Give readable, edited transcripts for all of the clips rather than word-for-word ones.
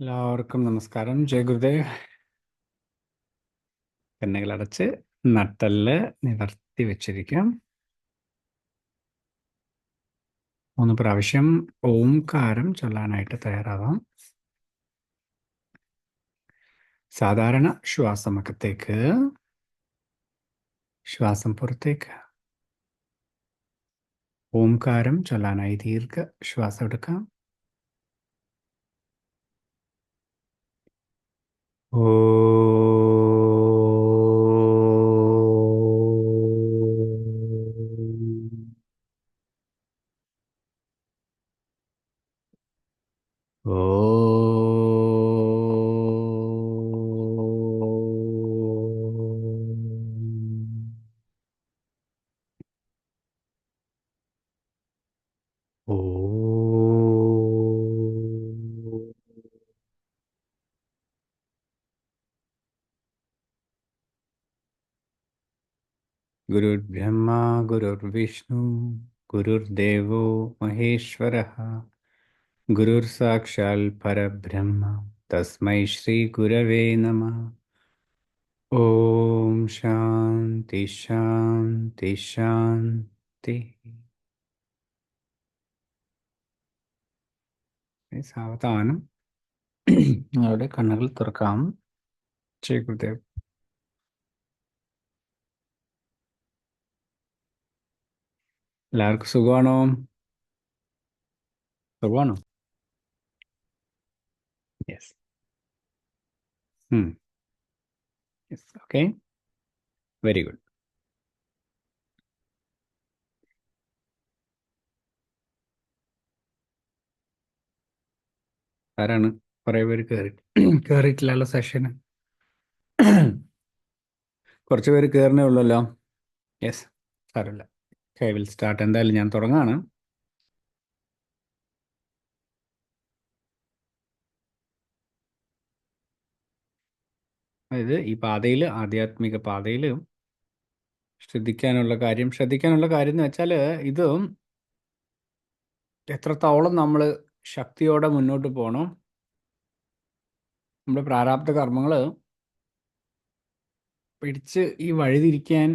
എല്ലാവർക്കും നമസ്കാരം. ജയ് ഗുരുദേവ്. കണ്ണുകളടച്ച് നട്ടെല്ല് നിവർത്തി വെച്ചിരിക്കാം. 3 പ്രാവശ്യം ഓംകാരം ചൊല്ലാനായിട്ട് തയ്യാറാവാം. സാധാരണ ശ്വാസം അകത്തേക്ക്, ശ്വാസം പുറത്തേക്ക്. ഓംകാരം ചൊല്ലാനായി ദീർഘ ശ്വാസം എടുക്കാം. ഓ ഓ ഗുരുർബ്രഹ്മ ഗുരുർവിഷ്ണു ഗുരുർദേവോ മഹേശ്വരഃ ഗുരുർ സാക്ഷാൽ പരബ്രഹ്മ തസ്മൈ ശ്രീ ഗുരവേ നമഃ. ഓം ശാന്തി ശാന്തി ശാന്തി. സാവധാനം നിങ്ങളുടെ കണ്ണുകൾ തുറക്കാം. ജയ് ഗുരുദേവ്. എല്ലാവർക്കും സുഖമാണോ? സുഖമാണോ? Yes. Yes. Okay, very good. ആരാണ് കുറേ പേര് കയറിയിട്ടില്ലല്ലോ സെഷന്? കുറച്ച് പേര് കയറണേ ഉള്ളല്ലോ. യെസ്, സാരമില്ല. Okay, will start. എന്തായാലും ഞാൻ തുടങ്ങാണ്. അതായത് ഈ പാതയിൽ, ആധ്യാത്മിക പാതയിൽ ശ്രദ്ധിക്കാനുള്ള കാര്യം എന്ന് വെച്ചാൽ ഇത് എത്രത്തോളം നമ്മൾ ശക്തിയോടെ മുന്നോട്ട് പോകണം. നമ്മുടെ പ്രാരാബ്ധ കർമ്മങ്ങൾ പിടിച്ച് ഈ വഴിതിരിക്കാൻ,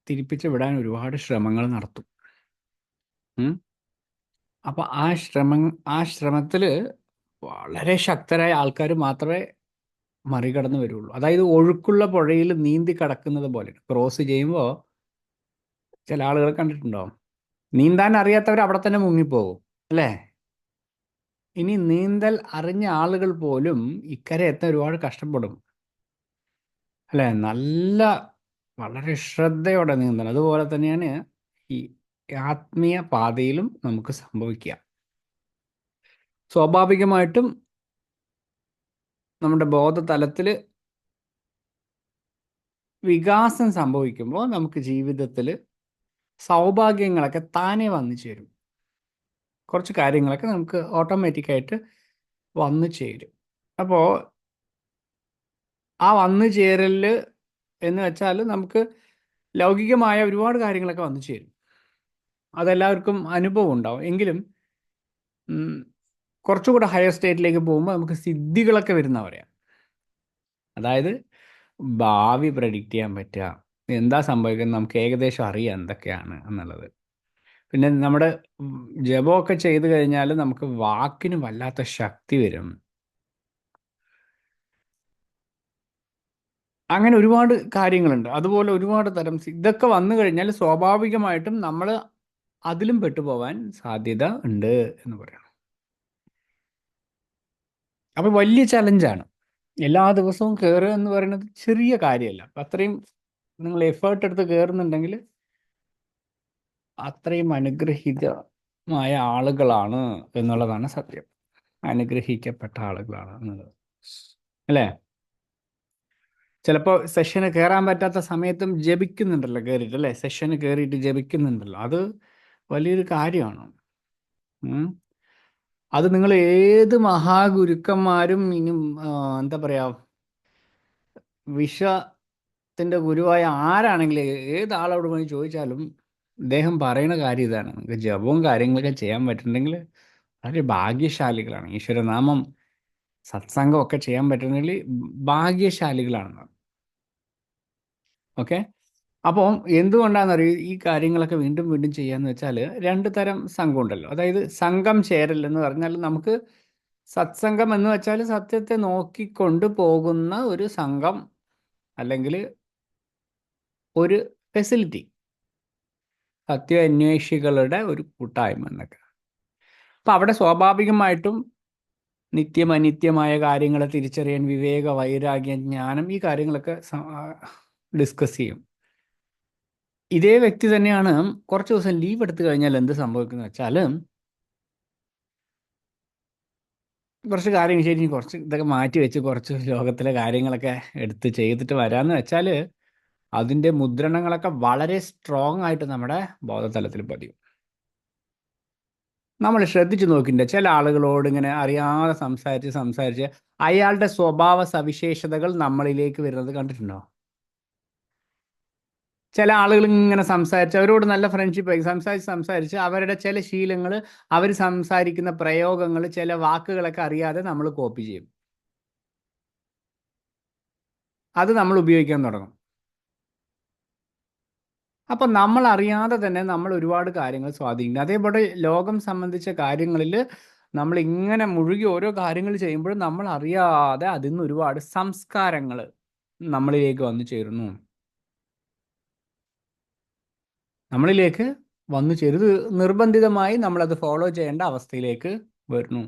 തിരിപ്പിച്ച് വിടാൻ ഒരുപാട് ശ്രമങ്ങൾ നടത്തും. അപ്പോൾ ആ ശ്രമത്തിൽ വളരെ ശക്തരായ ആൾക്കാർ മാത്രമേ മറികടന്ന് വരുള്ളൂ. അതായത് ഒഴുക്കുള്ള പുഴയിൽ നീന്തി കടക്കുന്നത് പോലെ. ക്രോസ് ചെയ്യുമ്പോൾ ചില ആളുകൾ കണ്ടിട്ടുണ്ടോ, നീന്താൻ അറിയാത്തവർ അവിടെ തന്നെ മുങ്ങിപ്പോകും അല്ലേ? ഇനി നീന്തൽ അറിഞ്ഞ ആളുകൾ പോലും ഇക്കരെ എത്താൻ ഒരുപാട് കഷ്ടപ്പെടും അല്ലേ? വളരെ ശ്രദ്ധയോടെ നീന്തണം. അതുപോലെ തന്നെയാണ് ഈ ആത്മീയ പാതയിലും നമുക്ക് സംഭവിക്കുക. സ്വാഭാവികമായിട്ടും നമ്മുടെ ബോധതലത്തിൽ വികാസം സംഭവിക്കുമ്പോൾ നമുക്ക് ജീവിതത്തിൽ സൗഭാഗ്യങ്ങളൊക്കെ താനേ വന്നു ചേരും. കുറച്ച് കാര്യങ്ങളൊക്കെ നമുക്ക് ഓട്ടോമാറ്റിക്കായിട്ട് വന്നു ചേരും. അപ്പോൾ ആ വന്നു ചേരൽ എന്ന് വെച്ചാൽ നമുക്ക് ലൗകികമായ ഒരുപാട് കാര്യങ്ങളൊക്കെ വന്നു ചേരും. അതെല്ലാവർക്കും അനുഭവം ഉണ്ടാവും. എങ്കിലും കുറച്ചുകൂടെ ഹയർ സ്റ്റേറ്റിലേക്ക് പോകുമ്പോൾ നമുക്ക് സിദ്ധികളൊക്കെ വരുന്ന പറയാം. അതായത് ഭാവി പ്രഡിക്റ്റ് ചെയ്യാൻ പറ്റുക, എന്താ സംഭവിക്കുന്നത് നമുക്ക് ഏകദേശം അറിയാം എന്തൊക്കെയാണ് എന്നുള്ളത്. പിന്നെ നമ്മുടെ ജപമൊക്കെ ചെയ്ത് കഴിഞ്ഞാൽ നമുക്ക് വാക്കിന് വല്ലാത്ത ശക്തി വരും. അങ്ങനെ ഒരുപാട് കാര്യങ്ങളുണ്ട്. അതുപോലെ ഒരുപാട് തരം ഇതൊക്കെ വന്നു കഴിഞ്ഞാൽ സ്വാഭാവികമായിട്ടും നമ്മൾ അതിലും പെട്ടുപോകാൻ സാധ്യത ഉണ്ട് എന്ന് പറയണം. അപ്പോൾ വലിയ ചലഞ്ചാണ്. എല്ലാ ദിവസവും കയറുക എന്ന് പറയുന്നത് ചെറിയ കാര്യമല്ല. അപ്പം അത്രയും നിങ്ങൾ എഫേർട്ട് എടുത്ത് കയറുന്നുണ്ടെങ്കിൽ അത്രയും അനുഗ്രഹീതമായ ആളുകളാണ് എന്നുള്ളതാണ് സത്യം. അനുഗ്രഹിക്കപ്പെട്ട ആളുകളാണ് എന്നുള്ളത് അല്ലേ? ചിലപ്പോൾ സെഷന് കയറാൻ പറ്റാത്ത സമയത്തും ജപിക്കുന്നുണ്ടല്ലോ, കയറിയിട്ട് അല്ലേ? സെഷന് കയറിയിട്ട് ജപിക്കുന്നുണ്ടല്ലോ, അത് വലിയൊരു കാര്യമാണ്. അത് നിങ്ങൾ ഏത് മഹാഗുരുക്കന്മാരും ഇനി എന്താ പറയുക, വിശ്വത്തിൻ്റെ ഗുരുവായ ആരാണെങ്കിലും ഏതാളോട് പോയി ചോദിച്ചാലും അദ്ദേഹം പറയുന്ന കാര്യം ഇതാണ്: നിങ്ങൾക്ക് ജപവും കാര്യങ്ങളൊക്കെ ചെയ്യാൻ പറ്റുന്നുണ്ടെങ്കിൽ വളരെ ഭാഗ്യശാലികളാണ്. ഈശ്വരനാമം സത്സംഗം ഒക്കെ ചെയ്യാൻ പറ്റുന്നതിൽ ഭാഗ്യശാലികളാണ്. ഓക്കെ. അപ്പോൾ എന്തുകൊണ്ടാണെന്നറിയോ ഈ കാര്യങ്ങളൊക്കെ വീണ്ടും വീണ്ടും ചെയ്യാന്ന് വെച്ചാൽ, രണ്ട് തരം സംഘം ഉണ്ടല്ലോ. അതായത് സംഘം ചേരൽ എന്ന് പറഞ്ഞാൽ, നമുക്ക് സത്സംഗം എന്ന് വെച്ചാൽ സത്യത്തെ നോക്കിക്കൊണ്ട് പോകുന്ന ഒരു സംഘം, അല്ലെങ്കിൽ ഒരു ഫെസിലിറ്റി, സത്യാന്വേഷികളുടെ ഒരു കൂട്ടായ്മ എന്നൊക്കെ. അപ്പം അവിടെ സ്വാഭാവികമായിട്ടും നിത്യമനിത്യമായ കാര്യങ്ങളെ തിരിച്ചറിയാൻ വിവേക, വൈരാഗ്യം, ജ്ഞാനം, ഈ കാര്യങ്ങളൊക്കെ ഡിസ്കസ് ചെയ്യും. ഇതേ വ്യക്തി തന്നെയാണ് കുറച്ച് ദിവസം ലീവ് എടുത്തു കഴിഞ്ഞാൽ എന്ത് സംഭവിക്കുന്നത് വെച്ചാൽ, കുറച്ച് കാര്യങ്ങൾ ശരി, കുറച്ച് ഇതൊക്കെ മാറ്റി വെച്ച് കുറച്ച് ലോകത്തിലെ കാര്യങ്ങളൊക്കെ എടുത്ത് ചെയ്തിട്ട് വരാമെന്ന് വെച്ചാൽ, അതിൻ്റെ മുദ്രണങ്ങളൊക്കെ വളരെ സ്ട്രോങ് ആയിട്ട് നമ്മുടെ ബോധതലത്തിൽ പതിയും. നമ്മൾ ശ്രദ്ധിച്ചു നോക്കിൻ്റെ ചില ആളുകളോട് ഇങ്ങനെ അറിയാതെ സംസാരിച്ച് അയാളുടെ സ്വഭാവ സവിശേഷതകൾ നമ്മളിലേക്ക് വരുന്നത് കണ്ടിട്ടുണ്ടോ? ചില ആളുകൾ ഇങ്ങനെ സംസാരിച്ച് അവരോട് നല്ല ഫ്രണ്ട്ഷിപ്പ് ആയി സംസാരിച്ച് അവരുടെ ചില ശീലങ്ങൾ, അവർ സംസാരിക്കുന്ന പ്രയോഗങ്ങൾ, ചില വാക്കുകളൊക്കെ അറിയാതെ നമ്മൾ കോപ്പി ചെയ്യും. അത് നമ്മൾ ഉപയോഗിക്കാൻ തുടങ്ങും. അപ്പം നമ്മൾ അറിയാതെ തന്നെ നമ്മൾ ഒരുപാട് കാര്യങ്ങൾ സ്വാധീനിക്കും. അതേപോലെ ലോകം സംബന്ധിച്ച കാര്യങ്ങളിൽ നമ്മൾ ഇങ്ങനെ മുഴുകി ഓരോ കാര്യങ്ങൾ ചെയ്യുമ്പോഴും നമ്മൾ അറിയാതെ അതിൽ നിന്ന് ഒരുപാട് സംസ്കാരങ്ങൾ നമ്മളിലേക്ക് വന്നു ചേരുന്നു. നമ്മളിലേക്ക് വന്നു ചേരുത് നിർബന്ധിതമായി നമ്മളത് ഫോളോ ചെയ്യേണ്ട അവസ്ഥയിലേക്ക് വരുന്നു.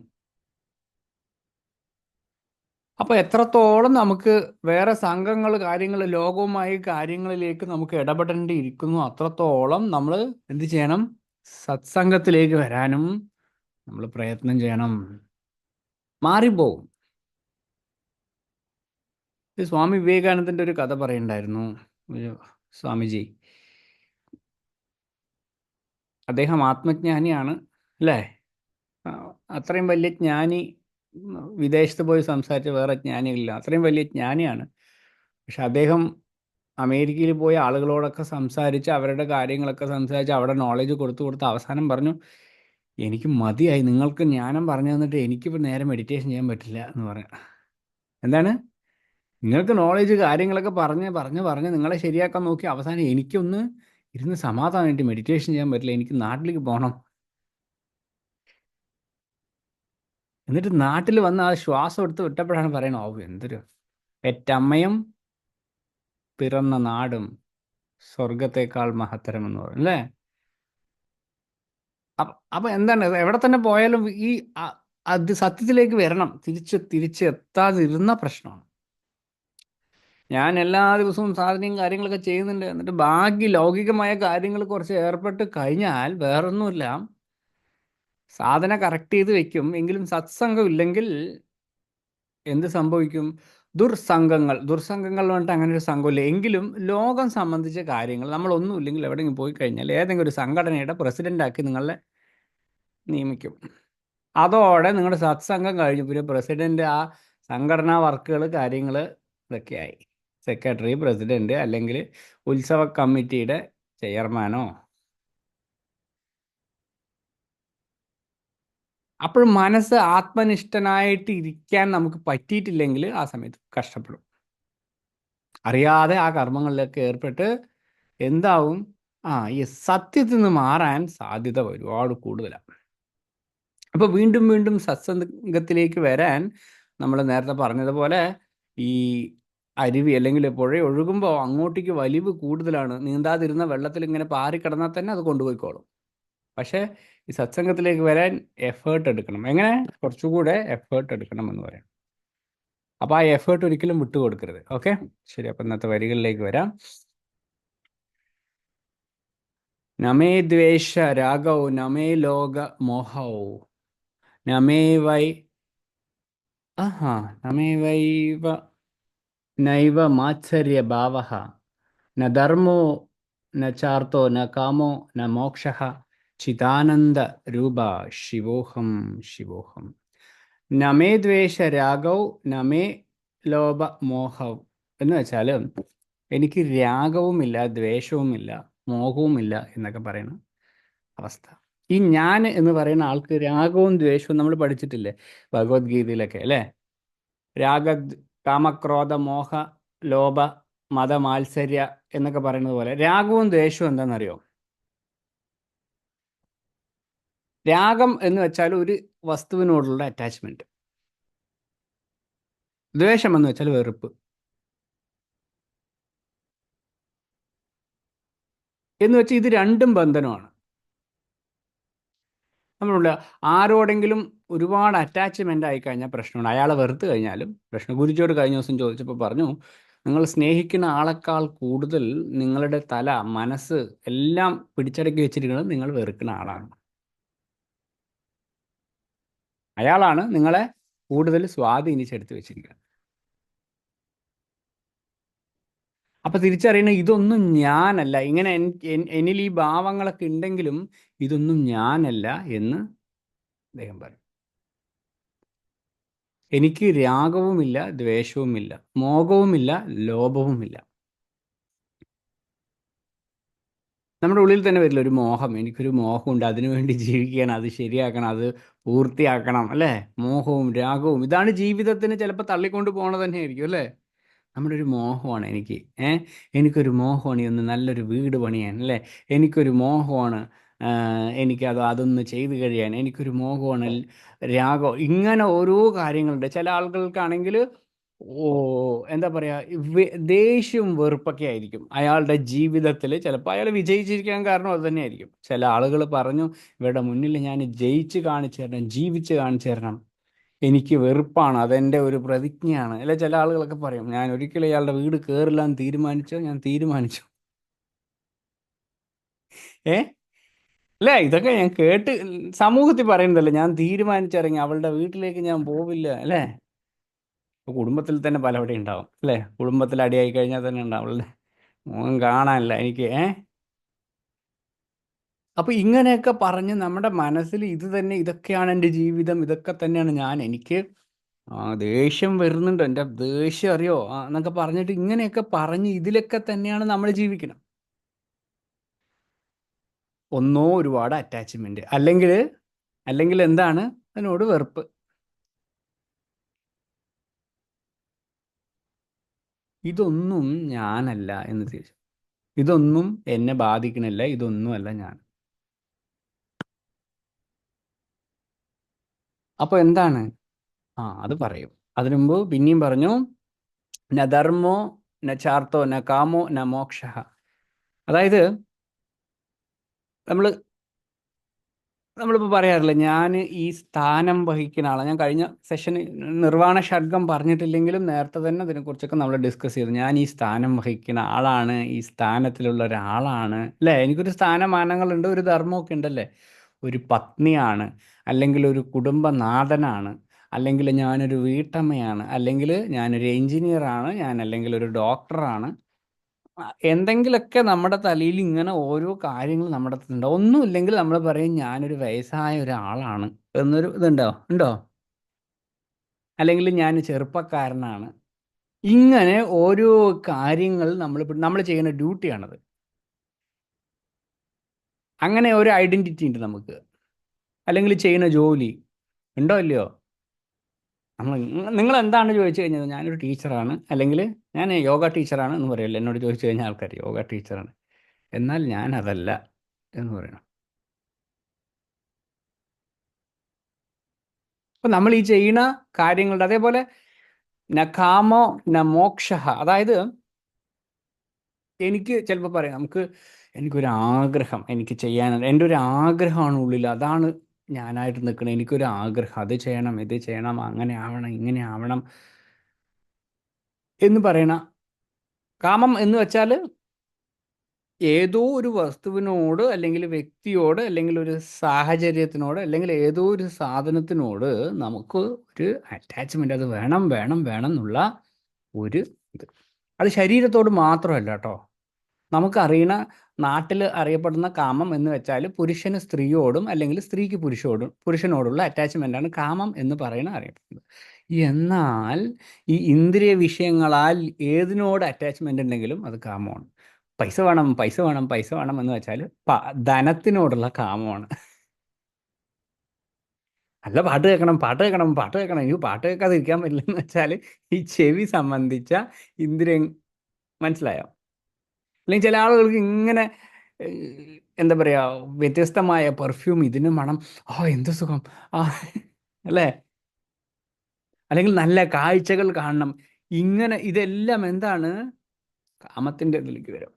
അപ്പോൾ എത്രത്തോളം നമുക്ക് വേറെ സംഘങ്ങൾ, കാര്യങ്ങൾ, ലോകവുമായി കാര്യങ്ങളിലേക്ക് നമുക്ക് ഇടപെടേണ്ടിയിരിക്കുന്നു, അത്രത്തോളം നമ്മൾ എന്ത് ചെയ്യണം? സത്സംഗത്തിലേക്ക് വരാനും നമ്മൾ പ്രയത്നം ചെയ്യണം. മാറിപ്പോവും. സ്വാമി വിവേകാനന്ദൻ്റെ ഒരു കഥ പറയുണ്ടായിരുന്നു. ഒരു സ്വാമിജി, അദ്ദേഹം ആത്മജ്ഞാനിയാണ് അല്ലേ? അത്രയും വലിയ ജ്ഞാനി, വിദേശത്ത് പോയി സംസാരിച്ച വേറെ ജ്ഞാനികളില്ല, അത്രയും വലിയ ജ്ഞാനിയാണ്. പക്ഷെ അദ്ദേഹം അമേരിക്കയിൽ പോയി ആളുകളോടൊക്കെ സംസാരിച്ച് അവരുടെ കാര്യങ്ങളൊക്കെ സംസാരിച്ച് അവിടെ നോളജ് കൊടുത്ത് അവസാനം പറഞ്ഞു, എനിക്ക് മതിയായി, നിങ്ങൾക്ക് ജ്ഞാനം പറഞ്ഞു തന്നിട്ട് എനിക്കിപ്പോൾ നേരെ മെഡിറ്റേഷൻ ചെയ്യാൻ പറ്റില്ല എന്ന് പറയാം. എന്താണ്? നിങ്ങൾക്ക് നോളേജ് കാര്യങ്ങളൊക്കെ പറഞ്ഞ് നിങ്ങളെ ശരിയാക്കാൻ നോക്കി അവസാനം എനിക്കൊന്ന് ഇരുന്ന് സമാധാനമായിട്ട് മെഡിറ്റേഷൻ ചെയ്യാൻ പറ്റില്ല, എനിക്ക് നാട്ടിലേക്ക് പോകണം. എന്നിട്ട് നാട്ടിൽ വന്ന് ആ ശ്വാസം എടുത്ത് വിട്ടപ്പോഴാണ് പറയണത്, ഓ എന്തൊരു പെറ്റമ്മയും പിറന്ന നാടും സ്വർഗത്തേക്കാൾ മഹത്തരം എന്ന് പറയും അല്ലേ? അപ്പം എന്താണ്, എവിടെ തന്നെ പോയാലും ഈ അത് സത്യത്തിലേക്ക് വരണം. തിരിച്ച് എത്താതിരുന്ന പ്രശ്നമാണ്. ഞാൻ എല്ലാ ദിവസവും സാധനയും കാര്യങ്ങളൊക്കെ ചെയ്യുന്നുണ്ട്, എന്നിട്ട് ബാക്കി ലൗകികമായ കാര്യങ്ങൾ കുറച്ച് ഏർപ്പെട്ട് കഴിഞ്ഞാൽ വേറൊന്നുമില്ല, സാധന കറക്റ്റ് ചെയ്ത് വെക്കും, എങ്കിലും സത്സംഗം ഇല്ലെങ്കിൽ എന്ത് സംഭവിക്കും? ദുർസംഘങ്ങൾ പറഞ്ഞിട്ട് അങ്ങനെ ഒരു സംഘമില്ല, എങ്കിലും ലോകം സംബന്ധിച്ച കാര്യങ്ങൾ നമ്മളൊന്നും ഇല്ലെങ്കിൽ എവിടെയെങ്കിലും പോയി കഴിഞ്ഞാൽ ഏതെങ്കിലും ഒരു സംഘടനയുടെ പ്രസിഡൻ്റാക്കി നിങ്ങളെ നിയമിക്കും. അതോടെ നിങ്ങളുടെ സത്സംഗം കഴിഞ്ഞു, പിന്നെ പ്രസിഡന്റ്, ആ സംഘടനാ വർക്കുകൾ, കാര്യങ്ങൾ ഇതൊക്കെയായി. സെക്രട്ടറി, പ്രസിഡന്റ്, അല്ലെങ്കിൽ ഉത്സവ കമ്മിറ്റിയുടെ ചെയർമാനോ. അപ്പോഴും മനസ്സ് ആത്മനിഷ്ഠനായിട്ട് ഇരിക്കാൻ നമുക്ക് പറ്റിയിട്ടില്ലെങ്കിൽ ആ സമയത്ത് കഷ്ടപ്പെടും. അറിയാതെ ആ കർമ്മങ്ങളിലൊക്കെ ഏർപ്പെട്ട് എന്താവും? ഈ സത്യത്തിൽ നിന്ന് മാറാൻ സാധ്യത ഒരുപാട് കൂടുതലാണ്. അപ്പോൾ വീണ്ടും വീണ്ടും സത്സംഗത്തിലേക്ക് വരാൻ നമ്മൾ നേരത്തെ പറഞ്ഞതുപോലെ ഈ അരുവി അല്ലെങ്കിൽ പുഴ ഒഴുകുമ്പോൾ അങ്ങോട്ടേക്ക് വലിവ് കൂടുതലാണ്. നീന്താതിരുന്ന വെള്ളത്തിൽ ഇങ്ങനെ പാറിക്കിടന്നാൽ തന്നെ അത് കൊണ്ടുപോയിക്കോളും. പക്ഷേ ഈ സത്സംഗത്തിലേക്ക് വരാൻ എഫേർട്ട് എടുക്കണം. എങ്ങനെ? കുറച്ചുകൂടെ എഫേർട്ട് എടുക്കണം എന്ന് പറയാം. അപ്പോൾ ആ എഫേർട്ട് ഒരിക്കലും വിട്ടുകൊടുക്കരുത്. ഓക്കെ, ശരി. അപ്പം ഇന്നത്തെ വരികളിലേക്ക് വരാം. നമേ ദ്വേഷ രാഗൗ നമേ ലോക മോഹൗ നമേ വൈ നമേ വൈവ നൈവ മാത്സര്യ ഭാവഃ ന ധർമ്മോ ന ചാർത്തോ ന കാമോ ന മോക്ഷഃ ചിദാനന്ദ രൂപ ശിവോഹം ശിവോഹം. നമേ ദ്വേഷ രാഗൗ നമേ ലോഭ മോഹൗ എന്ന് വെച്ചാൽ എനിക്ക് രാഗവുമില്ല, ദ്വേഷവുമില്ല, മോഹവുമില്ല എന്നൊക്കെ പറയുന്ന അവസ്ഥ. ഈ ഞാൻ എന്ന് പറയുന്ന ആൾക്ക് രാഗവും ദ്വേഷവും നമ്മൾ പഠിച്ചിട്ടില്ലേ ഭഗവത്ഗീതയിലൊക്കെ അല്ലേ? രാഗ, കാമക്രോധ, മോഹ, ലോഭ, മത, മാത്സര്യ എന്നൊക്കെ പറയുന്നത് പോലെ രാഗവും ദ്വേഷവും എന്താണെന്നറിയോ? രാഗം എന്ന് വെച്ചാൽ ഒരു വസ്തുവിനോടുള്ള അറ്റാച്ച്മെന്റ്. ദ്വേഷം എന്ന് വെച്ചാൽ വെറുപ്പ്. എന്ന് വെച്ചാൽ ഇത് രണ്ടും ബന്ധനമാണ്. നമ്മളുള്ള ആരോടെങ്കിലും ഒരുപാട് അറ്റാച്ച്മെൻ്റ് ആയി കഴിഞ്ഞാൽ പ്രശ്നമുണ്ട്. അയാളെ വെറുത്ത് കഴിഞ്ഞാലും പ്രശ്നം. ഗുരുജിയോട് കഴിഞ്ഞ ദിവസം ചോദിച്ചപ്പോൾ പറഞ്ഞു, നിങ്ങൾ സ്നേഹിക്കുന്ന ആളെക്കാൾ കൂടുതൽ നിങ്ങളുടെ തല, മനസ്സ് എല്ലാം പിടിച്ചടക്കി വെച്ചിരിക്കുന്നത് നിങ്ങൾ വെറുക്കുന്ന ആളാണ്. അയാളാണ് നിങ്ങളെ കൂടുതൽ സ്വാധീനിച്ചെടുത്ത് വെച്ചിരിക്കുന്നത്. അപ്പൊ തിരിച്ചറിയണ ഇതൊന്നും ഞാനല്ല. ഇങ്ങനെ എന്നിൽ ഈ ഭാവങ്ങളൊക്കെ ഉണ്ടെങ്കിലും ഇതൊന്നും ഞാനല്ല എന്ന് അദ്ദേഹം പറയും. എനിക്ക് രാഗവുമില്ല, ദ്വേഷവുമില്ല, മോഹവുമില്ല, ലോഭവുമില്ല. നമ്മുടെ ഉള്ളിൽ തന്നെ വരില്ല ഒരു മോഹം. എനിക്കൊരു മോഹമുണ്ട്, അതിനു വേണ്ടി ജീവിക്കണം, അത് ശരിയാക്കണം, അത് പൂർത്തിയാക്കണം, അല്ലേ? മോഹവും രാഗവും ഇതാണ് ജീവിതത്തിന് ചിലപ്പോൾ തള്ളിക്കൊണ്ട് പോകണത് തന്നെ ആയിരിക്കും, അല്ലേ? നമ്മുടെ ഒരു മോഹമാണ് എനിക്ക്. എനിക്കൊരു മോഹമാണ് ഒന്ന് നല്ലൊരു വീട് പണിയാൻ, അല്ലേ? എനിക്കൊരു മോഹമാണ് അതൊന്ന് ചെയ്തു കഴിയാൻ. എനിക്കൊരു മോഹമാണ് രാഗം. ഇങ്ങനെ ഓരോ കാര്യങ്ങളുണ്ട്. ചില ആളുകൾക്കാണെങ്കിൽ എന്താ പറയുക, ദേഷ്യവും വെറുപ്പൊക്കെ ആയിരിക്കും അയാളുടെ ജീവിതത്തിൽ. ചിലപ്പോൾ അയാൾ വിജയിച്ചിരിക്കാൻ കാരണം അത് തന്നെയായിരിക്കും. ചില ആളുകൾ പറഞ്ഞു, ഇവരുടെ മുന്നിൽ ഞാൻ ജയിച്ച് കാണിച്ചു തരണം, ജീവിച്ച് കാണിച്ചു തരണം, എനിക്ക് വെറുപ്പാണ്, അതെൻ്റെ ഒരു പ്രതിജ്ഞയാണ്, അല്ലെ? ചില ആളുകളൊക്കെ പറയും, ഞാൻ ഒരിക്കലും ഇയാളുടെ വീട് കയറില്ല എന്ന് തീരുമാനിച്ചോ, ഞാൻ തീരുമാനിച്ചു. ഏ അല്ലേ? ഇതൊക്കെ ഞാൻ കേട്ട് സമൂഹത്തിൽ പറയുന്നതല്ലേ. ഞാൻ തീരുമാനിച്ചിറങ്ങി, അവളുടെ വീട്ടിലേക്ക് ഞാൻ പോവില്ല, അല്ലേ? ഇപ്പൊ കുടുംബത്തിൽ തന്നെ പലവിടെ ഉണ്ടാവും, അല്ലേ? കുടുംബത്തിൽ അടിയായി കഴിഞ്ഞാൽ തന്നെ ഉണ്ടാവും, അവളുടെ മുഖം കാണാനില്ല എനിക്ക്. അപ്പൊ ഇങ്ങനെയൊക്കെ പറഞ്ഞ് നമ്മുടെ മനസ്സിൽ ഇത് തന്നെ, ഇതൊക്കെയാണ് എൻ്റെ ജീവിതം, ഇതൊക്കെ തന്നെയാണ് ഞാൻ, എനിക്ക് ദേഷ്യം വരുന്നുണ്ട്, എൻ്റെ ദേഷ്യം അറിയോ എന്നൊക്കെ പറഞ്ഞിട്ട് ഇങ്ങനെയൊക്കെ പറഞ്ഞ് ഇതിലൊക്കെ തന്നെയാണ് നമ്മൾ ജീവിക്കണം. ഒന്നോ ഒരുപാട് അറ്റാച്ച്മെന്റ്, അല്ലെങ്കിൽ എന്താണ് അതിനോട് വെറുപ്പ്. ഇതൊന്നും ഞാനല്ല എന്ന് തിരിച്ചു. ഇതൊന്നും എന്നെ ബാധിക്കണില്ല, ഇതൊന്നുമല്ല ഞാൻ. അപ്പൊ എന്താണ്? അത് പറയും. അതിനു മുമ്പ് പിന്നെയും പറഞ്ഞു, ന ധർമ്മോ ന ചാർത്തോ ന കാമോ ന മോക്ഷ. അതായത് നമ്മൾ നമ്മളിപ്പോൾ പറയാറില്ല, ഞാൻ ഈ സ്ഥാനം വഹിക്കുന്ന ആളാണ്. ഞാൻ കഴിഞ്ഞ സെഷന് നിർവ്വാണ ഷഡ്ഗം പറഞ്ഞിട്ടില്ലെങ്കിലും നേരത്തെ തന്നെ അതിനെക്കുറിച്ചൊക്കെ നമ്മൾ ഡിസ്കസ് ചെയ്തു. ഞാൻ ഈ സ്ഥാനം വഹിക്കുന്ന ആളാണ്, ഈ സ്ഥാനത്തിലുള്ള ഒരാളാണ്, അല്ലേ? എനിക്കൊരു സ്ഥാനമാനങ്ങളുണ്ട്, ഒരു ധർമ്മമൊക്കെ ഉണ്ടല്ലേ? ഒരു പത്നിയാണ്, അല്ലെങ്കിൽ ഒരു കുടുംബനാഥനാണ്, അല്ലെങ്കിൽ ഞാനൊരു വീട്ടമ്മയാണ്, അല്ലെങ്കിൽ ഞാനൊരു എഞ്ചിനീയറാണ്, അല്ലെങ്കിൽ ഒരു ഡോക്ടറാണ്. എന്തെങ്കിലുമൊക്കെ നമ്മുടെ തലയിൽ ഇങ്ങനെ ഓരോ കാര്യങ്ങൾ നമ്മുടെ അടുത്തുണ്ട്. ഒന്നുമില്ലെങ്കിൽ നമ്മൾ പറയും ഞാനൊരു വയസ്സായ ഒരാളാണ് എന്നൊരു ഉണ്ടോ? അല്ലെങ്കിൽ ഞാൻ ചെറുപ്പക്കാരനാണ്. ഇങ്ങനെ ഓരോ കാര്യങ്ങൾ നമ്മൾ ചെയ്യുന്ന ഡ്യൂട്ടിയാണത്. അങ്ങനെ ഒരു ഐഡന്റിറ്റി ഉണ്ട് നമുക്ക്. അല്ലെങ്കിൽ ചെയ്യുന്ന ജോലി ഉണ്ടോ ഇല്ലയോ? നിങ്ങൾ എന്താണ് ചോദിച്ചു കഴിഞ്ഞത്? ഞാനൊരു ടീച്ചറാണ്, അല്ലെങ്കിൽ ഞാൻ യോഗ ടീച്ചറാണ് എന്ന് പറയല്ലോ. എന്നോട് ചോദിച്ചു കഴിഞ്ഞാൽ ആൾക്കാർ യോഗ ടീച്ചറാണ്, എന്നാൽ ഞാൻ അതല്ല എന്ന് പറയണം. അപ്പം നമ്മൾ ഈ ചെയ്യുന്ന കാര്യങ്ങളുടെ അതേപോലെ ന കാമോ ന മോക്ഷ. അതായത് എനിക്ക് ചിലപ്പോൾ പറയാം, എനിക്കൊരു ആഗ്രഹം എനിക്ക് ചെയ്യാനുണ്ട്, എൻ്റെ ഒരു ആഗ്രഹമാണ് ഉള്ളിൽ, അതാണ് ഞാനായിട്ട് നിൽക്കുന്നത്. എനിക്കൊരു ആഗ്രഹം, അത് ചെയ്യണം, ഇത് ചെയ്യണം, അങ്ങനെ ആവണം, ഇങ്ങനെ ആവണം എന്ന് പറയണ. കാമം എന്ന് വെച്ചാൽ ഏതോ ഒരു വസ്തുവിനോട്, അല്ലെങ്കിൽ വ്യക്തിയോട്, അല്ലെങ്കിൽ ഒരു സാഹചര്യത്തിനോട്, അല്ലെങ്കിൽ ഏതോ ഒരു സാധനത്തിനോട് നമുക്ക് ഒരു അറ്റാച്ച്മെന്റ്, അത് വേണം വേണം വേണം എന്നുള്ള ഒരു ഇത്. അത് ശരീരത്തോട് മാത്രമല്ല കേട്ടോ. നമുക്കറിയണ നാട്ടിൽ അറിയപ്പെടുന്ന കാമം എന്ന് വെച്ചാൽ പുരുഷന് സ്ത്രീയോടും, അല്ലെങ്കിൽ സ്ത്രീക്ക് പുരുഷനോടുള്ള അറ്റാച്ച്മെൻ്റാണ് കാമം എന്ന് പറയുന്ന അറിയപ്പെടുന്നത്. എന്നാൽ ഈ ഇന്ദ്രിയ വിഷയങ്ങളാൽ ഏതിനോട് അറ്റാച്ച്മെൻ്റ് ഉണ്ടെങ്കിലും അത് കാമമാണ്. പൈസ വേണം, പൈസ വേണം, പൈസ വേണം എന്ന് വെച്ചാൽ ധനത്തിനോടുള്ള കാമമാണ്. നല്ല പാട്ട് കേൾക്കണം, പാട്ട് കേൾക്കണം, പാട്ട് കേൾക്കണം. ഈ പാട്ട് കേൾക്കാതെ ഇരിക്കാൻ പറ്റില്ലെന്ന് വെച്ചാൽ ഈ ചെവി സംബന്ധിച്ച ഇന്ദ്രിയം, മനസ്സിലായോ? അല്ലെങ്കിൽ ചില ആളുകൾക്ക് ഇങ്ങനെ എന്താ പറയാ, വ്യത്യസ്തമായ പെർഫ്യൂം, ഇതിന് മണം, എന്ത് സുഖം, ആ അല്ലേ? അല്ലെങ്കിൽ നല്ല കാഴ്ചകൾ കാണണം, ഇങ്ങനെ ഇതെല്ലാം എന്താണ്, കാമത്തിന്റെ ഇതിലേക്ക് വരും.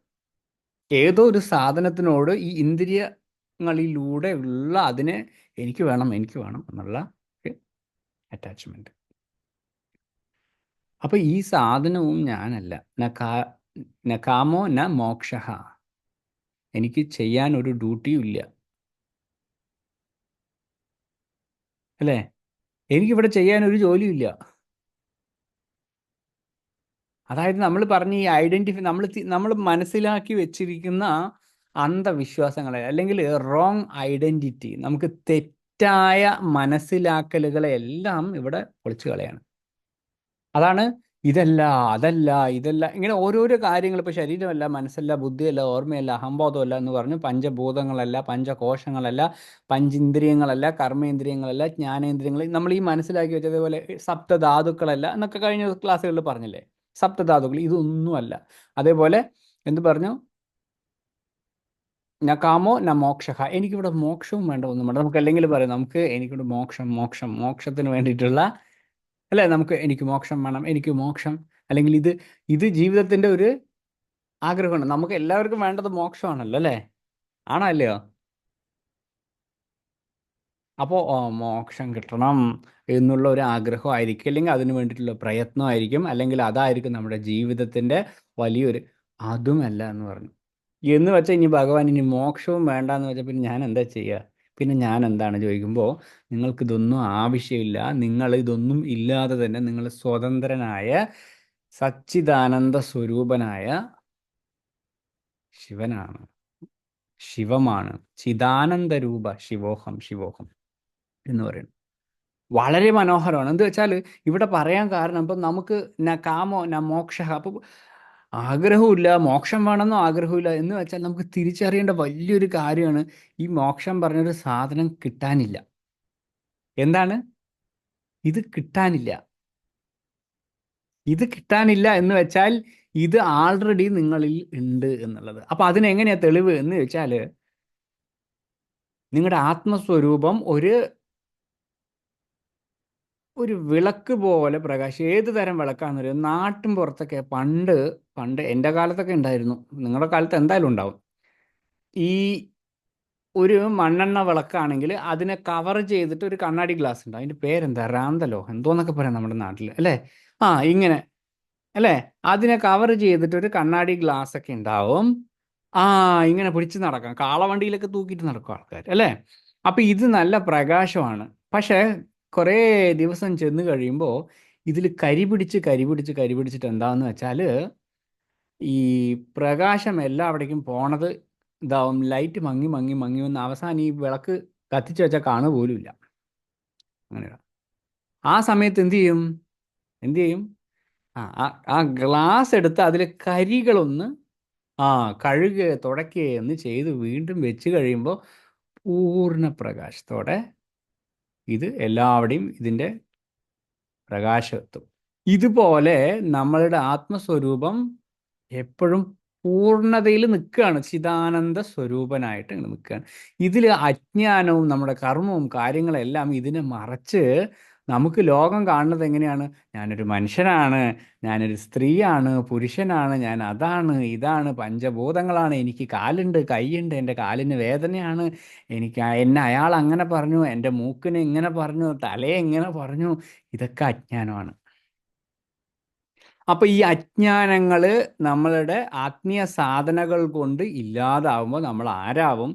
ഏതോ ഒരു സാധനത്തിനോട് ഈ ഇന്ദ്രിയങ്ങളിലൂടെ ഉള്ള അതിനെ എനിക്ക് വേണം, എനിക്ക് വേണം എന്നുള്ള അറ്റാച്ച്മെന്റ്. അപ്പൊ ഈ സാധനവും ഞാനല്ല. ന കാമോ ന മോക്ഷ. എനിക്ക് ചെയ്യാൻ ഒരു ഡ്യൂട്ടിയും ഇല്ല, അല്ലേ? എനിക്കിവിടെ ചെയ്യാൻ ഒരു ജോലിയും ഇല്ല. അതായത് നമ്മൾ പറഞ്ഞ ഈ ഐഡന്റിഫൈ, നമ്മൾ മനസ്സിലാക്കി വെച്ചിരിക്കുന്ന അന്ധവിശ്വാസങ്ങളെ, അല്ലെങ്കിൽ റോങ് ഐഡന്റിറ്റി, നമുക്ക് തെറ്റായ മനസ്സിലാക്കലുകളെ എല്ലാം ഇവിടെ പൊളിച്ചു കളയാണ്. അതാണ് ഇതല്ല, അതല്ല, ഇതല്ല, ഇങ്ങനെ ഓരോരോ കാര്യങ്ങൾ. ഇപ്പോൾ ശരീരമല്ല, മനസ്സല്ല, ബുദ്ധിയല്ല, ഓർമ്മയല്ല, അഹംബോധമല്ല എന്ന് പറഞ്ഞു, പഞ്ചഭൂതങ്ങളല്ല, പഞ്ചകോശങ്ങളല്ല, പഞ്ചിന്ദ്രിയങ്ങളല്ല, കർമ്മേന്ദ്രിയങ്ങളല്ല, ജ്ഞാനേന്ദ്രിയങ്ങൾ, നമ്മൾ ഈ മനസ്സിലാക്കി വെച്ചതേപോലെ സപ്തധാതുക്കളല്ല എന്നൊക്കെ കഴിഞ്ഞ ക്ലാസ്സുകളിൽ പറഞ്ഞില്ലേ? സപ്തധാതുക്കൾ ഇതൊന്നുമല്ല. അതേപോലെ എന്ത് പറഞ്ഞു? ന കാമോ ന മോക്ഷ. എനിക്കിവിടെ മോക്ഷവും വേണ്ട, ഒന്നും വേണ്ട. നമുക്ക് അല്ലെങ്കിൽ പറയാം, എനിക്കിവിടെ മോക്ഷം, മോക്ഷം, മോക്ഷത്തിന് വേണ്ടിയിട്ടുള്ള, അല്ലേ? എനിക്ക് മോക്ഷം വേണം, എനിക്ക് മോക്ഷം. അല്ലെങ്കിൽ ഇത് ജീവിതത്തിന്റെ ഒരു ആഗ്രഹമാണ്. നമുക്ക് എല്ലാവർക്കും വേണ്ടത് മോക്ഷമാണല്ലോ, അല്ലേ? ആണോ അല്ലയോ? അപ്പോൾ മോക്ഷം കിട്ടണം എന്നുള്ള ഒരു ആഗ്രഹമായിരിക്കും, അല്ലെങ്കിൽ അതിന് വേണ്ടിയിട്ടുള്ള പ്രയത്നമായിരിക്കും, അല്ലെങ്കിൽ അതായിരിക്കും നമ്മുടെ ജീവിതത്തിന്റെ വലിയൊരു. അതുമല്ല എന്ന് പറഞ്ഞു. എന്ന് വെച്ചാൽ ഇനി ഭഗവാൻ ഇനി മോക്ഷവും വേണ്ടാന്ന് വെച്ചാൽ പിന്നെ ഞാൻ എന്താ ചെയ്യുക? പിന്നെ ഞാൻ എന്താണ് ചോദിക്കുമ്പോൾ, നിങ്ങൾക്കിതൊന്നും ആവശ്യമില്ല. നിങ്ങൾ ഇതൊന്നും ഇല്ലാതെ തന്നെ നിങ്ങൾ സ്വതന്ത്രനായ സച്ചിദാനന്ദ സ്വരൂപനായ ശിവനാണ്, ശിവമാണ്. ചിദാനന്ദ രൂപ ശിവോഹം, ശിവോഹം എന്ന് പറയുന്നത് വളരെ മനോഹരമാണ്. എന്ത് വെച്ചാൽ ഇവിടെ പറയാൻ കാരണം, ഇപ്പം നമുക്ക് ന കാമോ ന മോക്ഷ, അപ്പം ആഗ്രഹമില്ല, മോക്ഷം വേണമെന്നോ ആഗ്രഹമില്ല എന്ന് വെച്ചാൽ നമുക്ക് തിരിച്ചറിയേണ്ട വലിയൊരു കാര്യമാണ്, ഈ മോക്ഷം പറഞ്ഞൊരു സാധനം കിട്ടാനില്ല. എന്താണ് ഇത് കിട്ടാനില്ല? ഇത് കിട്ടാനില്ല എന്ന് വെച്ചാൽ ഇത് ആൾറെഡി നിങ്ങളിൽ ഉണ്ട് എന്നുള്ളത്. അപ്പൊ അതിനെങ്ങനെയാ തെളിവ് എന്ന് വെച്ചാൽ, നിങ്ങളുടെ ആത്മസ്വരൂപം ഒരു ഒരു വിളക്ക് പോലെ പ്രകാശം. ഏത് തരം വിളക്കാണെന്നറിയോ? നാട്ടിൻ പുറത്തൊക്കെ പണ്ട് പണ്ട് എൻ്റെ കാലത്തൊക്കെ ഉണ്ടായിരുന്നു, നിങ്ങളുടെ കാലത്ത് എന്തായാലും ഉണ്ടാവും. ഈ ഒരു മണ്ണെണ്ണ വിളക്കാണെങ്കിൽ അതിനെ കവർ ചെയ്തിട്ട് ഒരു കണ്ണാടി ഗ്ലാസ് ഉണ്ട്. അതിന്റെ പേരെന്താ, റാന്തലോ എന്തോന്നൊക്കെ പറയാം നമ്മുടെ നാട്ടിൽ, അല്ലേ? ഇങ്ങനെ, അല്ലേ? അതിനെ കവർ ചെയ്തിട്ട് ഒരു കണ്ണാടി ഗ്ലാസ് ഒക്കെ ഉണ്ടാവും. ആ ഇങ്ങനെ പിടിച്ച് നടക്കാം, കാളവണ്ടിയിലൊക്കെ തൂക്കിയിട്ട് നടക്കും ആൾക്കാർ, അല്ലേ? അപ്പൊ ഇത് നല്ല പ്രകാശമാണ്. പക്ഷെ കുറേ ദിവസം ചെന്ന് കഴിയുമ്പോൾ ഇതിൽ കരിപിടിച്ചിട്ട് എന്താന്ന് വെച്ചാൽ, ഈ പ്രകാശം എല്ലാവിടേക്കും പോണത് ഇതാവും, ലൈറ്റ് മങ്ങി മങ്ങി മങ്ങി വന്ന് അവസാനം ഈ വിളക്ക് കത്തിച്ച് വെച്ചാൽ കാണുക പോലും ഇല്ല. അങ്ങനെ ആ സമയത്ത് എന്ത് ചെയ്യും? ആ ആ ആ ഗ്ലാസ് എടുത്ത് അതിലെ കരികളൊന്ന് കഴുകുക, തുടയ്ക്കുക എന്ന് ചെയ്ത് വീണ്ടും വെച്ച് കഴിയുമ്പോൾ പൂർണ്ണ പ്രകാശത്തോടെ ഇത് എല്ലാവിടെയും ഇതിൻ്റെ പ്രകാശം എത്തും. ഇതുപോലെ നമ്മളുടെ ആത്മസ്വരൂപം എപ്പോഴും പൂർണ്ണതയിൽ നിൽക്കുകയാണ്, ചിദാനന്ദ സ്വരൂപനായിട്ട് ഇങ്ങനെ നിൽക്കുകയാണ്. ഇതിൽ അജ്ഞാനവും നമ്മുടെ കർമ്മവും കാര്യങ്ങളെല്ലാം ഇതിനെ മറച്ച് നമുക്ക് ലോകം കാണുന്നത് എങ്ങനെയാണ്? ഞാനൊരു മനുഷ്യനാണ്, ഞാനൊരു സ്ത്രീയാണ്, പുരുഷനാണ്, ഞാൻ അതാണ്, ഇതാണ്, പഞ്ചഭൂതങ്ങളാണ്, എനിക്ക് കാലുണ്ട്, കൈയുണ്ട്, എൻ്റെ കാലിന് വേദനയാണ്, എന്നെ അയാൾ അങ്ങനെ പറഞ്ഞു, എൻ്റെ മൂക്കിന് ഇങ്ങനെ പറഞ്ഞു, തലയെ ഇങ്ങനെ പറഞ്ഞു. ഇതൊക്കെ അജ്ഞാനമാണ്. അപ്പൊ ഈ അജ്ഞാനങ്ങൾ നമ്മളുടെ ആത്മീയ സാധനകൾ കൊണ്ട് ഇല്ലാതാവുമ്പോൾ നമ്മൾ ആരാവും?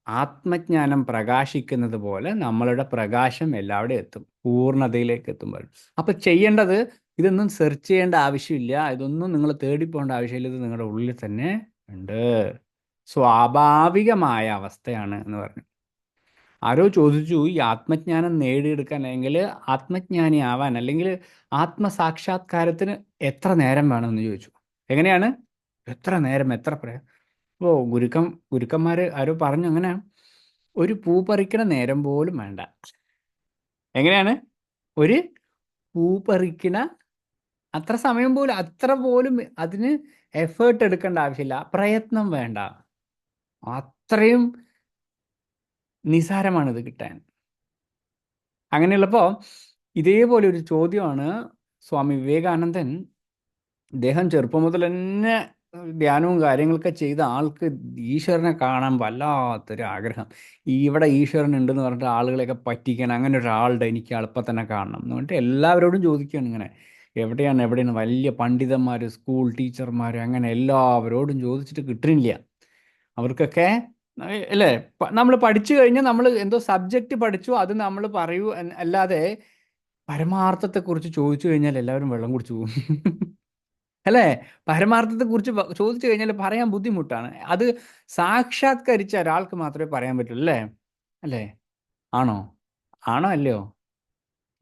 ആത്മജ്ഞാനം പ്രകാശിക്കുന്നത് പോലെ നമ്മളുടെ പ്രകാശം എല്ലാവിടെയും എത്തും, പൂർണ്ണതയിലേക്ക് എത്തുമ്പോൾ. അപ്പൊ ചെയ്യേണ്ടത്, ഇതൊന്നും സെർച്ച് ചെയ്യേണ്ട ആവശ്യമില്ല, ഇതൊന്നും നിങ്ങൾ തേടിപ്പോകേണ്ട ആവശ്യമില്ല, ഇത് നിങ്ങളുടെ ഉള്ളിൽ തന്നെ ഉണ്ട്, സ്വാഭാവികമായ അവസ്ഥയാണ് എന്ന് പറഞ്ഞു. ആരോ ചോദിച്ചു, ഈ ആത്മജ്ഞാനം നേടിയെടുക്കാൻ, അല്ലെങ്കിൽ ആത്മജ്ഞാനിയാവാൻ, അല്ലെങ്കിൽ ആത്മസാക്ഷാത്കാരത്തിന് എത്ര നേരം വേണമെന്ന് ചോദിച്ചു. എങ്ങനെയാണ്? എത്ര നേരം, എത്ര ഇപ്പോൾ ഗുരുക്കന്മാർ ആരോ പറഞ്ഞു, അങ്ങനെ ഒരു പൂ പറിക്കണ നേരം പോലും വേണ്ട. എങ്ങനെയാണ്? ഒരു പൂ പറിക്കണ അത്ര സമയം പോലും, അത്ര പോലും അതിന് എഫേർട്ട് എടുക്കേണ്ട ആവശ്യമില്ല, പ്രയത്നം വേണ്ട. അത്രയും നിസാരമാണിത് കിട്ടാൻ. അങ്ങനെയുള്ളപ്പോൾ ഇതേപോലെ ഒരു ചോദ്യമാണ് സ്വാമി വിവേകാനന്ദൻ. ഇദ്ദേഹം ചെറുപ്പം മുതൽ തന്നെ ധ്യാനവും കാര്യങ്ങളൊക്കെ ചെയ്ത ആൾക്ക് ഈശ്വരനെ കാണാൻ വല്ലാത്തൊരു ആഗ്രഹം. ഇവിടെ ഈശ്വരൻ ഉണ്ടെന്ന് പറഞ്ഞിട്ട് ആളുകളെയൊക്കെ പറ്റിക്കണം, അങ്ങനെ ഒരാളുടെ എനിക്ക് എളുപ്പം തന്നെ കാണണം എന്ന് പറഞ്ഞിട്ട് എല്ലാവരോടും ചോദിക്കുകയാണ് ഇങ്ങനെ, എവിടെയാണ് വലിയ പണ്ഡിതന്മാർ, സ്കൂൾ ടീച്ചർമാർ, അങ്ങനെ എല്ലാവരോടും ചോദിച്ചിട്ട് കിട്ടുന്നില്ല. അവർക്കൊക്കെ അല്ലേ, നമ്മൾ പഠിച്ചു കഴിഞ്ഞാൽ നമ്മൾ എന്തോ സബ്ജക്റ്റ് പഠിച്ചു അത് നമ്മൾ പറയൂ അല്ലാതെ പരമാർത്ഥത്തെക്കുറിച്ച് ചോദിച്ചു കഴിഞ്ഞാൽ എല്ലാവരും വെള്ളം കുടിച്ചു പോകും. അല്ലേ? പരമാർത്ഥത്തെക്കുറിച്ച് ചോദിച്ചു കഴിഞ്ഞാൽ പറയാൻ ബുദ്ധിമുട്ടാണ്. അത് സാക്ഷാത്കരിച്ച ഒരാൾക്ക് മാത്രമേ പറയാൻ പറ്റുള്ളൂ, അല്ലേ? അല്ലേ? ആണോ? ആണോ അല്ലയോ?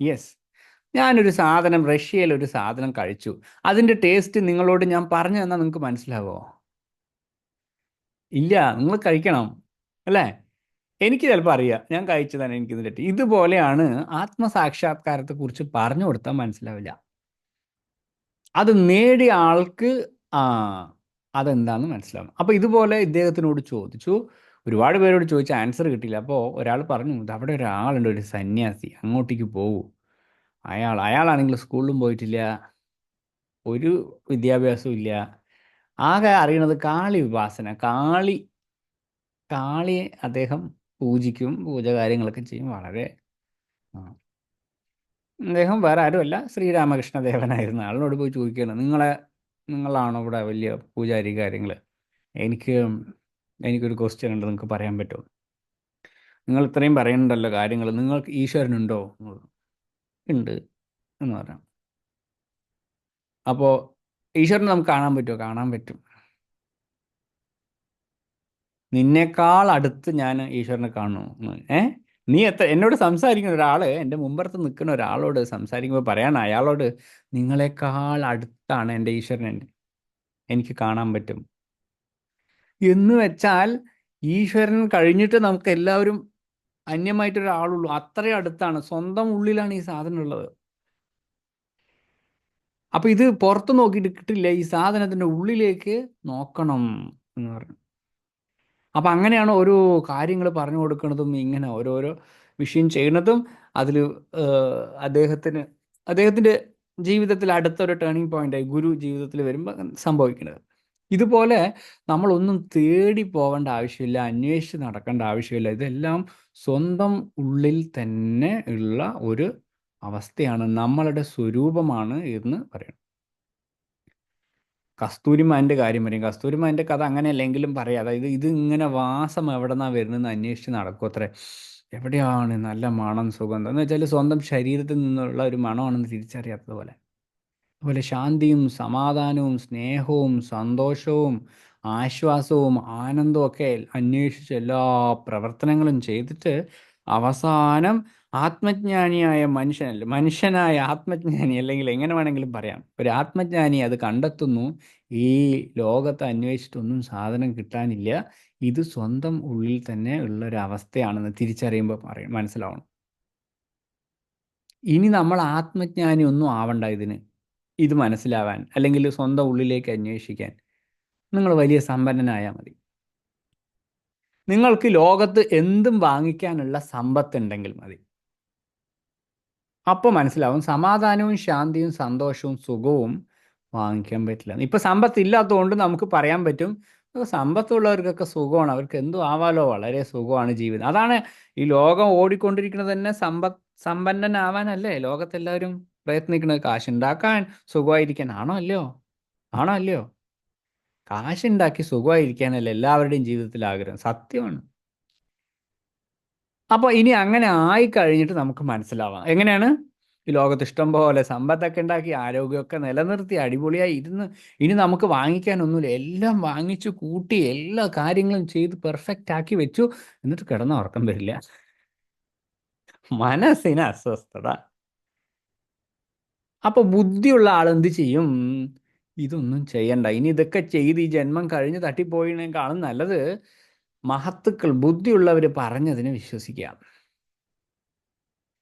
യെസ്. ഞാനൊരു സാധനം, റഷ്യയിൽ ഒരു സാധനം കഴിച്ചു. അതിൻ്റെ ടേസ്റ്റ് നിങ്ങളോട് ഞാൻ പറഞ്ഞു തന്നാൽ നിങ്ങൾക്ക് മനസ്സിലാവോ? ഇല്ല, നിങ്ങൾ കഴിക്കണം, അല്ലേ? എനിക്ക് ചിലപ്പോൾ അറിയാം, ഞാൻ കഴിച്ചതാണ് എനിക്കിത് പറ്റി. ഇതുപോലെയാണ് ആത്മസാക്ഷാത്കാരത്തെക്കുറിച്ച് പറഞ്ഞു കൊടുത്താൽ മനസ്സിലാവില്ല. അത് നേടിയ ആൾക്ക് ആ അതെന്താണെന്ന് മനസ്സിലാവും. അപ്പോൾ ഇതുപോലെ ഇദ്ദേഹത്തിനോട് ചോദിച്ചു, ഒരുപാട് പേരോട് ചോദിച്ച ആൻസർ കിട്ടിയില്ല. അപ്പോൾ ഒരാൾ പറഞ്ഞു, അവിടെ ഒരാളുണ്ട്, ഒരു സന്യാസി, അങ്ങോട്ടേക്ക് പോകൂ. അയാളാണെങ്കിൽ സ്കൂളിലും പോയിട്ടില്ല, ഒരു വിദ്യാഭ്യാസവും ഇല്ല, ആകെ അറിയണത് കാളി ഉപാസന, കാളിയെ അദ്ദേഹം പൂജിക്കും, പൂജ കാര്യങ്ങളൊക്കെ ചെയ്യും. വളരെ ആ. അദ്ദേഹം വേറെ ആരുമല്ല, ശ്രീരാമകൃഷ്ണദേവനായിരുന്ന ആളിനോട് പോയി ചോദിക്കുകയാണ്, നിങ്ങളാണോ ഇവിടെ വലിയ പൂജാരി കാര്യങ്ങൾ? എനിക്ക് എനിക്കൊരു ക്വസ്റ്റ്യൻ ഉണ്ട്, നിങ്ങൾക്ക് പറയാൻ പറ്റുമോ? നിങ്ങൾ ഇത്രയും പറയുന്നുണ്ടല്ലോ കാര്യങ്ങൾ, നിങ്ങൾക്ക് ഈശ്വരനുണ്ടോ? ഉണ്ട് എന്ന് പറയാം. അപ്പോൾ ഈശ്വരനെ നമുക്ക് കാണാൻ പറ്റുമോ? കാണാൻ പറ്റും. നിന്നേക്കാൾ അടുത്ത് ഞാൻ ഈശ്വരനെ കാണുന്നു. നീ എന്നോട് സംസാരിക്കുന്ന ഒരാൾ, എൻ്റെ മുമ്പുറത്ത് നിൽക്കുന്ന ഒരാളോട് സംസാരിക്കുമ്പോൾ പറയാണ് അയാളോട്, നിങ്ങളെക്കാൾ അടുത്താണ് എൻ്റെ ഈശ്വരൻ, എനിക്ക് കാണാൻ പറ്റും എന്ന് വെച്ചാൽ ഈശ്വരൻ കഴിഞ്ഞിട്ട് നമുക്ക് എല്ലാവരും അന്യമായിട്ടൊരാളുള്ളൂ, അത്രയും അടുത്താണ്, സ്വന്തം ഉള്ളിലാണ് ഈ സാധനം ഉള്ളത്. അപ്പൊ ഇത് പുറത്ത് നോക്കിയിട്ട് കിട്ടില്ല, ഈ സാധനത്തിന്റെ ഉള്ളിലേക്ക് നോക്കണം എന്ന് പറഞ്ഞു. അപ്പം അങ്ങനെയാണ് ഓരോ കാര്യങ്ങൾ പറഞ്ഞു കൊടുക്കുന്നതും ഇങ്ങനെ ഓരോരോ വിഷയം ചെയ്യുന്നതും. അതിൽ അദ്ദേഹത്തിൻ്റെ ജീവിതത്തിൽ അടുത്തൊരു ടേണിംഗ് പോയിന്റായി ഗുരു ജീവിതത്തിൽ വരുമ്പോൾ സംഭവിക്കുന്നത്. ഇതുപോലെ നമ്മളൊന്നും തേടി പോകേണ്ട ആവശ്യമില്ല, അന്വേഷിച്ച് നടക്കേണ്ട ആവശ്യമില്ല. ഇതെല്ലാം സ്വന്തം ഉള്ളിൽ തന്നെ ഉള്ള ഒരു അവസ്ഥയാണ്, നമ്മളുടെ സ്വരൂപമാണ് എന്ന് പറയണം. കസ്തൂരിമാൻ്റെ കാര്യം പറയും. കസ്തൂരിമാൻ്റെ കഥ അങ്ങനെയല്ലെങ്കിലും പറയാം. അതായത് ഇത് ഇങ്ങനെ വാസം എവിടെ നിന്നാണ് വരുന്നതെന്ന് അന്വേഷിച്ച് നടക്കും അത്രേ. എവിടെയാണ് നല്ല മണം, സുഗന്ധം എന്ന് വെച്ചാൽ സ്വന്തം ശരീരത്തിൽ നിന്നുള്ള ഒരു മണമാണെന്ന് തിരിച്ചറിയാത്തത് പോലെ. അതുപോലെ ശാന്തിയും സമാധാനവും സ്നേഹവും സന്തോഷവും ആശ്വാസവും ആനന്ദവും ഒക്കെ അന്വേഷിച്ച് എല്ലാ പ്രവർത്തനങ്ങളും ചെയ്തിട്ട് അവസാനം ആത്മജ്ഞാനിയായ മനുഷ്യനായ ആത്മജ്ഞാനി, അല്ലെങ്കിൽ എങ്ങനെ വേണമെങ്കിലും പറയാം, ഒരു ആത്മജ്ഞാനി അത് കണ്ടെത്തുന്നു. ഈ ലോകത്ത് അന്വേഷിച്ചിട്ടൊന്നും സാധനം കിട്ടാനില്ല, ഇത് സ്വന്തം ഉള്ളിൽ തന്നെ ഉള്ളൊരു അവസ്ഥയാണെന്ന് തിരിച്ചറിയുമ്പോൾ മനസ്സിലാവണം. ഇനി നമ്മൾ ആത്മജ്ഞാനി ഒന്നും ആവണ്ട ഇത് മനസ്സിലാവാൻ, അല്ലെങ്കിൽ സ്വന്തം ഉള്ളിലേക്ക് അന്വേഷിക്കാൻ. നിങ്ങൾ വലിയ സമ്പന്നനായാൽ മതി. നിങ്ങൾക്ക് ലോകത്ത് എന്തും വാങ്ങിക്കാനുള്ള സമ്പത്തുണ്ടെങ്കിൽ മതി. അപ്പോൾ മനസ്സിലാവും സമാധാനവും ശാന്തിയും സന്തോഷവും സുഖവും വാങ്ങിക്കാൻ പറ്റില്ല. ഇപ്പം സമ്പത്തില്ലാത്തതുകൊണ്ട് നമുക്ക് പറയാൻ പറ്റും, സമ്പത്തുള്ളവർക്കൊക്കെ സുഖമാണ്, അവർക്ക് എന്തും ആവാലോ, വളരെ സുഖമാണ് ജീവിതം. അതാണ് ഈ ലോകം ഓടിക്കൊണ്ടിരിക്കുന്നത് തന്നെ സമ്പന്നനാവാനല്ലേ ലോകത്തെല്ലാവരും പ്രയത്നിക്കുന്നത്, കാശുണ്ടാക്കാൻ, സുഖമായിരിക്കാൻ. ആണോ അല്ലയോ? ആണോ അല്ലയോ? കാശുണ്ടാക്കി സുഖമായിരിക്കാനല്ലേ എല്ലാവരുടെയും ജീവിതത്തിൽ ആഗ്രഹം, സത്യമാണ്. അപ്പോൾ ഇനി അങ്ങനെ ആയി കഴിഞ്ഞിട്ട് നമുക്ക് മനസ്സിലാവാം എങ്ങനെയാണ് ഈ ലോകത്ത് ഇഷ്ടം പോലെ സമ്പത്തൊക്കെ ഉണ്ടാക്കി ആരോഗ്യമൊക്കെ നിലനിർത്തി അടിപൊളിയായി ഇരുന്ന് ഇനി നമുക്ക് വാങ്ങിക്കാനൊന്നുമില്ല, എല്ലാം വാങ്ങിച്ചു കൂട്ടി എല്ലാ കാര്യങ്ങളും ചെയ്ത് പെർഫെക്റ്റ് ആക്കി വെച്ചു, എന്നിട്ട് കിടന്ന ഉറക്കം വരില്ല, മനസ്സിന് അസ്വസ്ഥത. അപ്പോൾ ബുദ്ധിയുള്ള ആൾ എന്ത് ചെയ്യും? ഇതൊന്നും ചെയ്യണ്ട, ഇനി ഇതൊക്കെ ചെയ്ത് ഈ ജന്മം കഴിഞ്ഞ് തട്ടിപ്പോയതിനേക്കാളും നല്ലത് മഹത്തുക്കൾ, ബുദ്ധിയുള്ളവർ പറഞ്ഞതിന് വിശ്വസിക്കുക.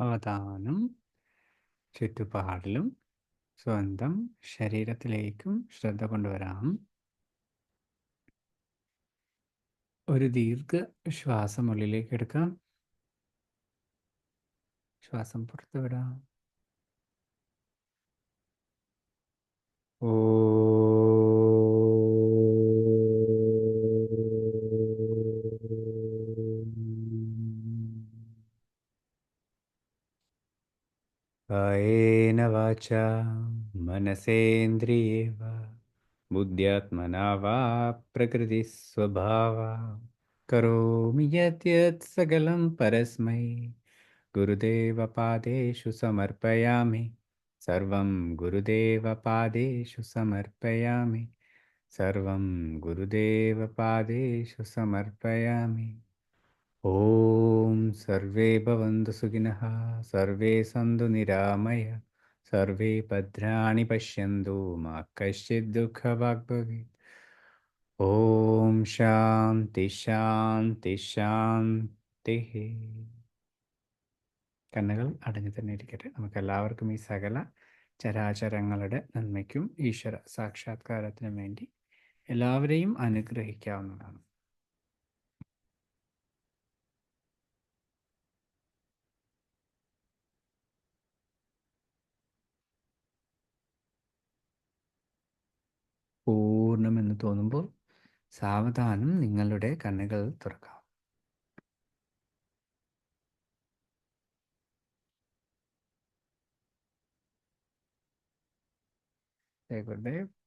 അവധാനം ചുറ്റുപാടിലും സ്വന്തം ശരീരത്തിലേക്കും ശ്രദ്ധ കൊണ്ടുവരാം. ഒരു ദീർഘ ശ്വാസം ഉള്ളിലേക്ക് എടുക്കാം, ശ്വാസം പുറത്ത് വിടാം. ഓ कायेन वाचा मनसेन्द्रिये वा बुद्ध्यात्मना वा प्रकृतिस्वभावा करोमि यत् सकलं परस्मै गुरुदेवपादेषु समर्पयामि. सर्वं गुरुदेवपादेषु समर्पयामि. सर्वं गुरुदेवपादेषु समर्पयामि. ॐ सर्वे भवन्तु सुखिनः, सर्वे सन्तु निरामया, सर्वे भद्राणि पश्यन्तु मा कश्चित् दुःखभाग् भवेत्. ॐ ശാന്തി ശാന്തി ശാന്തിः. കണ്ണുകൾ അടഞ്ഞു തന്നെ ഇരിക്കട്ടെ. നമുക്ക് എല്ലാവർക്കും ഈ സകല ചരാചരങ്ങളുടെ നന്മയ്ക്കും ഈശ്വര സാക്ഷാത്കാരത്തിനും വേണ്ടി എല്ലാവരെയും അനുഗ്രഹിക്കാവുന്നതാണ്. പൂർണ്ണമെന്ന് തോന്നുമ്പോൾ സാവധാനം നിങ്ങളുടെ കണ്ണുകൾ തുറക്കാം. ഗുരുദേവ്